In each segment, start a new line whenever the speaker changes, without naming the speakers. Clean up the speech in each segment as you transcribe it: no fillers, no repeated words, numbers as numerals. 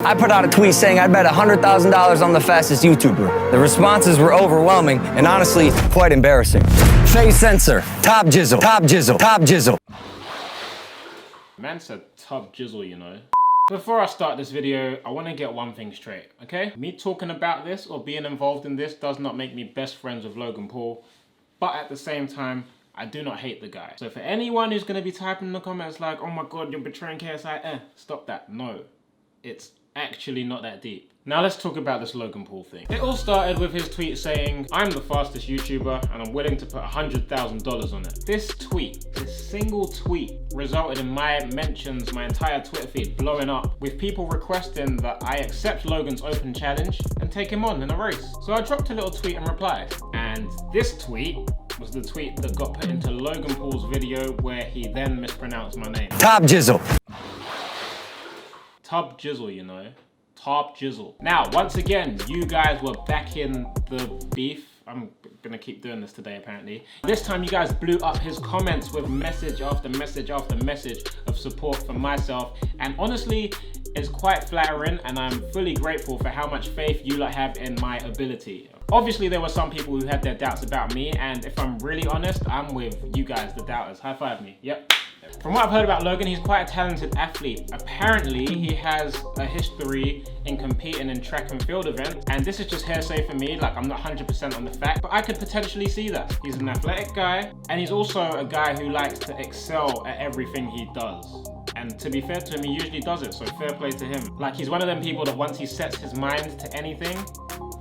I put out a tweet saying I'd bet $100,000 on the fastest YouTuber. The responses were overwhelming and honestly quite embarrassing. Face censor, top jizzle, top jizzle, top jizzle.
Man said top jizzle, you know. Before I start this video, I want to get one thing straight, okay? Me talking about this or being involved in this does not make me best friends with Logan Paul, but at the same time, I do not hate the guy. So for anyone who's going to be typing in the comments like, oh my god, you're betraying KSI, stop that. No, it's actually not that deep. Now let's talk about this Logan Paul thing. It all started with his tweet saying, I'm the fastest YouTuber and I'm willing to put $100,000 on it. This tweet, this single tweet, resulted in my mentions, my entire Twitter feed blowing up with people requesting that I accept Logan's open challenge and take him on in a race. So I dropped a little tweet in reply. And this tweet was the tweet that got put into Logan Paul's video where he then mispronounced my name.
Top jizzle.
Top jizzle, you know. Top jizzle. Now, once again, you guys were back in the beef. I'm gonna keep doing this today, apparently. This time, you guys blew up his comments with message after message after message of support for myself. And honestly, it's quite flattering, and I'm fully grateful for how much faith you lot have in my ability. Obviously, there were some people who had their doubts about me, and if I'm really honest, I'm with you guys, the doubters. High five me. Yep. From what I've heard about Logan, he's quite a talented athlete. Apparently, he has a history in competing in track and field events, and this is just hearsay for me, like I'm not 100% on the fact, but I could potentially see that. He's an athletic guy, and he's also a guy who likes to excel at everything he does. And to be fair to him, he usually does it, so fair play to him. Like, he's one of them people that once he sets his mind to anything,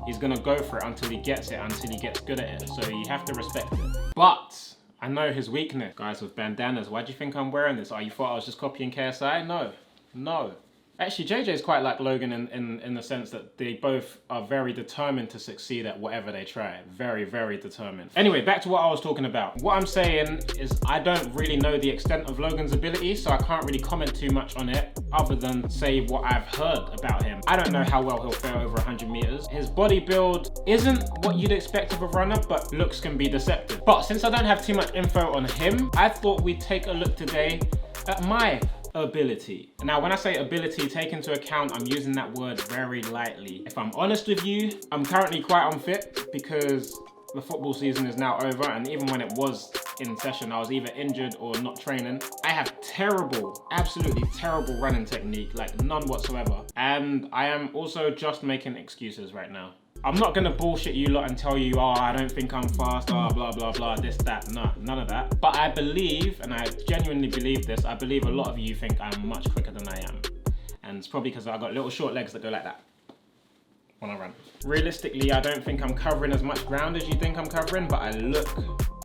he's gonna go for it until he gets it, until he gets good at it, so you have to respect it. But I know his weakness. Guys with bandanas, why do you think I'm wearing this? Oh, you thought I was just copying KSI? No, no. Actually, JJ's quite like Logan in the sense that they both are very determined to succeed at whatever they try. Very, very determined. Anyway, back to what I was talking about. What I'm saying is I don't really know the extent of Logan's ability, so I can't really comment too much on it other than say what I've heard about him. I don't know how well he'll fare over 100 meters. His body build isn't what you'd expect of a runner, but looks can be deceptive. But since I don't have too much info on him, I thought we'd take a look today at my ability. Now, when I say ability, take into account I'm using that word very lightly. If I'm honest with you, I'm currently quite unfit because the football season is now over, and even when it was in session, I was either injured or not training. I have terrible, absolutely terrible running technique, like none whatsoever. And I am also just making excuses right now. I'm not gonna bullshit you lot and tell you, oh, I don't think I'm fast, oh, blah, blah, blah, this, that. No, none of that. But I believe, and I genuinely believe this, I believe a lot of you think I'm much quicker than I am. And it's probably because I've got little short legs that go like that when I run. Realistically, I don't think I'm covering as much ground as you think I'm covering, but I look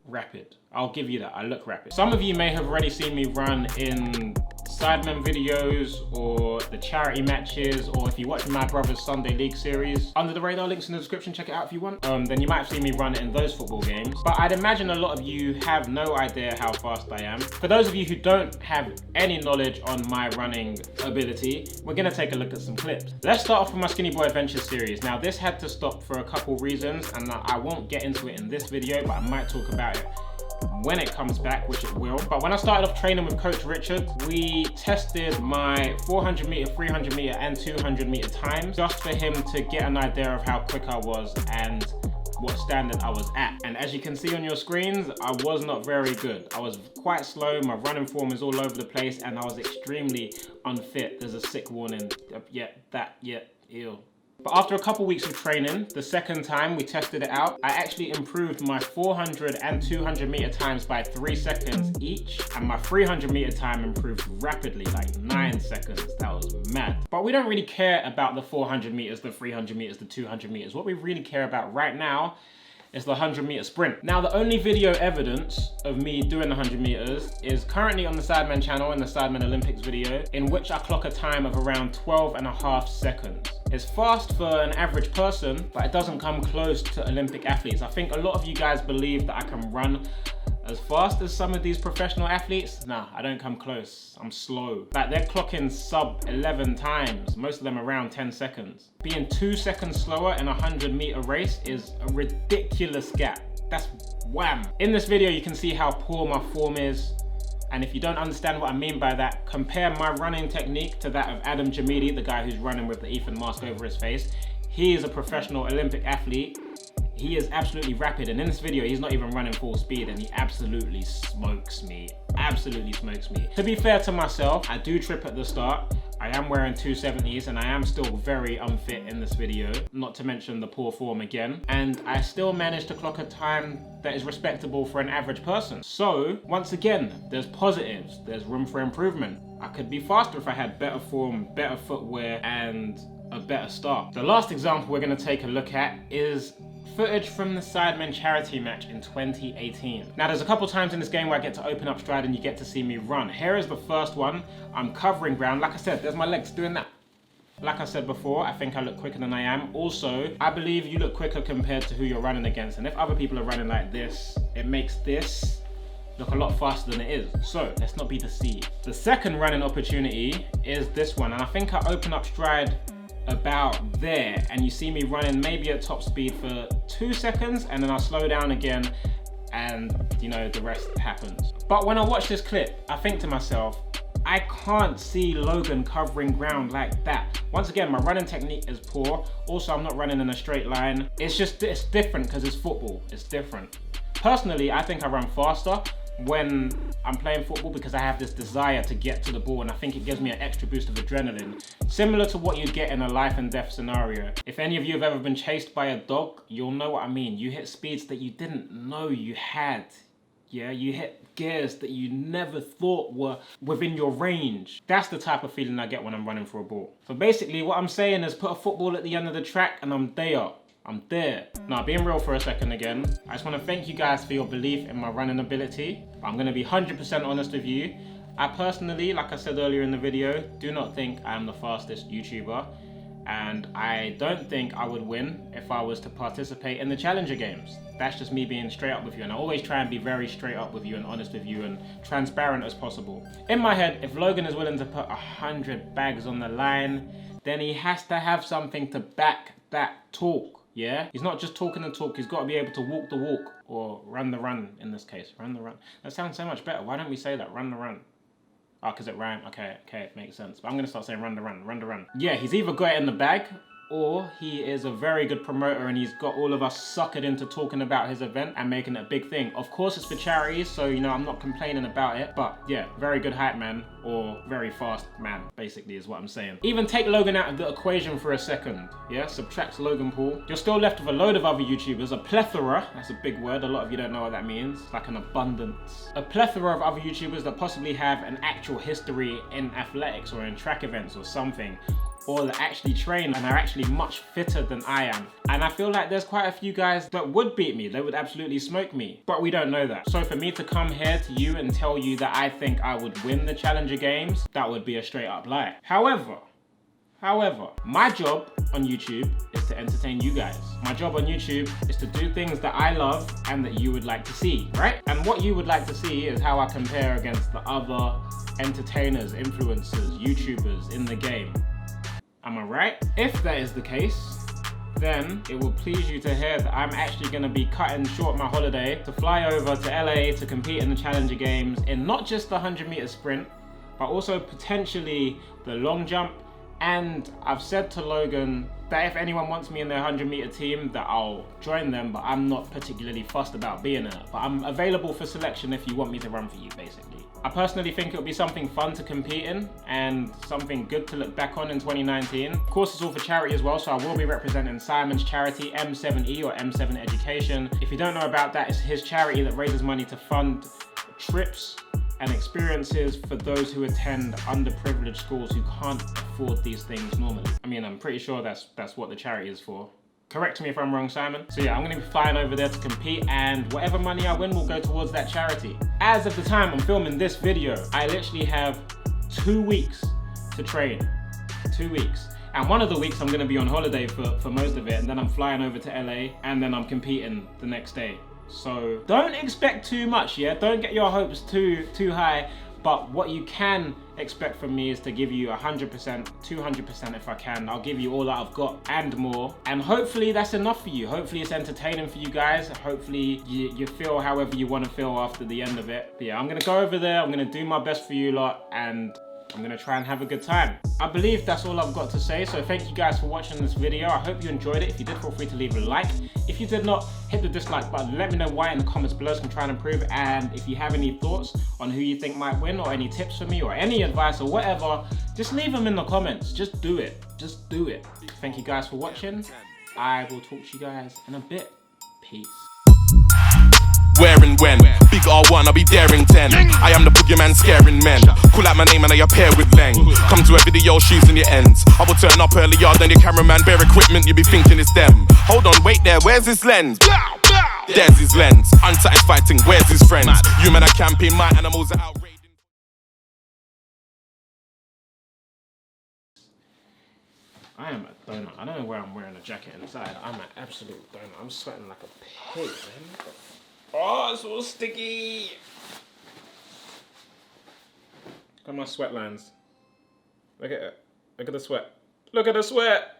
rapid. I'll give you that, I look rapid. Some of you may have already seen me run in Sidemen videos or the charity matches, or if you watch my brother's Sunday League series, under the radar, links in the description, check it out if you want. Then you might have seen me run it in those football games. But I'd imagine a lot of you have no idea how fast I am. For those of you who don't have any knowledge on my running ability, we're gonna take a look at some clips. Let's start off with my Skinny Boy Adventures series. Now, this had to stop for a couple reasons, and I won't get into it in this video, but I might talk about it when it comes back, which it will. But when I started off training with Coach Richard, we tested my 400 meter, 300 meter and 200 meter times just for him to get an idea of how quick I was and what standard I was at. And as you can see on your screens, I was not very good. I was quite slow, my running form is all over the place, and I was extremely unfit. There's a sick warning. Ew. But after a couple weeks of training, the second time we tested it out, I actually improved my 400 and 200 meter times by 3 seconds each, and my 300 meter time improved rapidly, like 9 seconds. That was mad. But we don't really care about the 400 meters, the 300 meters, the 200 meters. What we really care about right now is the 100 meter sprint. Now, the only video evidence of me doing the 100 meters is currently on the Sidemen channel in the Sidemen Olympics video, in which I clock a time of around 12.5 seconds. It's fast for an average person, but it doesn't come close to Olympic athletes. I think a lot of you guys believe that I can run as fast as some of these professional athletes. Nah, I don't come close. I'm slow. Like, they're clocking sub 11 times, most of them around 10 seconds. Being 2 seconds slower in a 100 meter race is a ridiculous gap. That's wham. In this video, you can see how poor my form is And if you don't understand what I mean by that, compare my running technique to that of Adam Jamidi, the guy who's running with the Ethan mask over his face. He is a professional Olympic athlete. He is absolutely rapid, and in this video, he's not even running full speed, and he absolutely smokes me. Absolutely smokes me. To be fair to myself, I do trip at the start. I am wearing 270s, and I am still very unfit in this video, not to mention the poor form again. And I still managed to clock a time that is respectable for an average person. So, once again, there's positives. There's room for improvement. I could be faster if I had better form, better footwear, and a better start. The last example we're gonna take a look at is footage from the Sidemen charity match in 2018. Now there's a couple times in this game where I get to open up stride and you get to see me run. Here is the first one. I'm covering ground. Like I said, there's my legs doing that. Like I said before, I think I look quicker than I am. Also, I believe you look quicker compared to who you're running against. And if other people are running like this, it makes this look a lot faster than it is. So let's not be deceived. The second running opportunity is this one. And I think I open up stride about there, and you see me running maybe at top speed for 2 seconds, and then I'll slow down again, and you know, the rest happens. But when I watch this clip, I think to myself, I can't see Logan covering ground like that. Once again, my running technique is poor. Also, I'm not running in a straight line. It's different because it's football. It's different. Personally, I think I run faster when I'm playing football because I have this desire to get to the ball, and I think it gives me an extra boost of adrenaline, similar to what you'd get in a life and death scenario. If any of you have ever been chased by a dog, you'll know what I mean. You hit speeds that you didn't know you had. Yeah, you hit gears that you never thought were within your range. That's the type of feeling I get when I'm running for a ball. So basically what I'm saying is put a football at the end of the track and I'm there. I'm there. Now, being real for a second again, I just want to thank you guys for your belief in my running ability. I'm going to be 100% honest with you. I personally, like I said earlier in the video, do not think I am the fastest YouTuber. And I don't think I would win if I was to participate in the Challenger Games. That's just me being straight up with you. And I always try and be very straight up with you and honest with you and transparent as possible. In my head, if Logan is willing to put 100 bags on the line, then he has to have something to back that talk. Yeah, he's not just talking the talk, he's got to be able to walk the walk, or run the run in this case. Run the run. That sounds so much better. Why don't we say that? Run the run. Oh, because it rhymes. Okay, it makes sense. But I'm going to start saying run the run, run the run. Yeah, he's either got it in the bag, or he is a very good promoter and he's got all of us suckered into talking about his event and making it a big thing. Of course, it's for charities, so, you know, I'm not complaining about it. But yeah, very good hype man, or very fast man, basically is what I'm saying. Even take Logan out of the equation for a second. Yeah, subtract Logan Paul. You're still left with a load of other YouTubers, a plethora. That's a big word. A lot of you don't know what that means. Like an abundance. A plethora of other YouTubers that possibly have an actual history in athletics or in track events or something, or that actually train and are actually much fitter than I am. And I feel like there's quite a few guys that would beat me. They would absolutely smoke me, but we don't know that. So for me to come here to you and tell you that I think I would win the Challenger Games, that would be a straight up lie. However, my job on YouTube is to entertain you guys. My job on YouTube is to do things that I love and that you would like to see, right? And what you would like to see is how I compare against the other entertainers, influencers, YouTubers in the game. Am I right? If that is the case, then it will please you to hear that I'm actually going to be cutting short my holiday to fly over to LA to compete in the Challenger Games in not just the 100-meter sprint, but also potentially the long jump. And I've said to Logan that if anyone wants me in their 100-meter team, that I'll join them, but I'm not particularly fussed about being in it. But I'm available for selection if you want me to run for you, basically. I personally think it'll be something fun to compete in and something good to look back on in 2019. Of course, it's all for charity as well, so I will be representing Simon's charity, M7E or M7 Education. If you don't know about that, it's his charity that raises money to fund trips and experiences for those who attend underprivileged schools who can't afford these things normally. I mean, I'm pretty sure that's what the charity is for. Correct me if I'm wrong, Simon. So yeah, I'm gonna be flying over there to compete, and whatever money I win will go towards that charity. As of the time I'm filming this video, I literally have 2 weeks to train. 2 weeks. And one of the weeks I'm gonna be on holiday for most of it, and then I'm flying over to LA, and then I'm competing the next day. So don't expect too much, yeah? Don't get your hopes too high, But what you can expect from me is to give you 100%, 200% if I can. I'll give you all that I've got and more. And hopefully that's enough for you. Hopefully it's entertaining for you guys. Hopefully you feel however you want to feel after the end of it. But yeah, I'm gonna go over there. I'm gonna do my best for you lot, and I'm gonna try and have a good time. I believe that's all I've got to say, so thank you guys for watching this video. I hope you enjoyed it. If you did, feel free to leave a like. If you did not, hit the dislike button. Let me know why in the comments below so I can try and improve. And if you have any thoughts on who you think might win, or any tips for me, or any advice or whatever, just leave them in the comments. Just do it. Just do it. Thank you guys for watching. I will talk to you guys in a bit. Peace.
Where and when? Big R1, I'll be daring 10. I am the boogeyman scaring men. Call out my name and I appear with Leng. Come to a video, shoes in your ends. I will turn up earlier than your cameraman. Bare equipment, you be thinking it's them. Hold on, wait there, where's his lens? There's his lens. Unsatisfied thing, where's his friends? You men are camping, my animals are out raiding.
I am a donut. I don't know where I'm wearing a jacket inside. I'm an absolute donut. I'm sweating like a pig, man. Oh, it's all sticky. Look at my sweat lines. Look at it. Look at the sweat. Look at the sweat.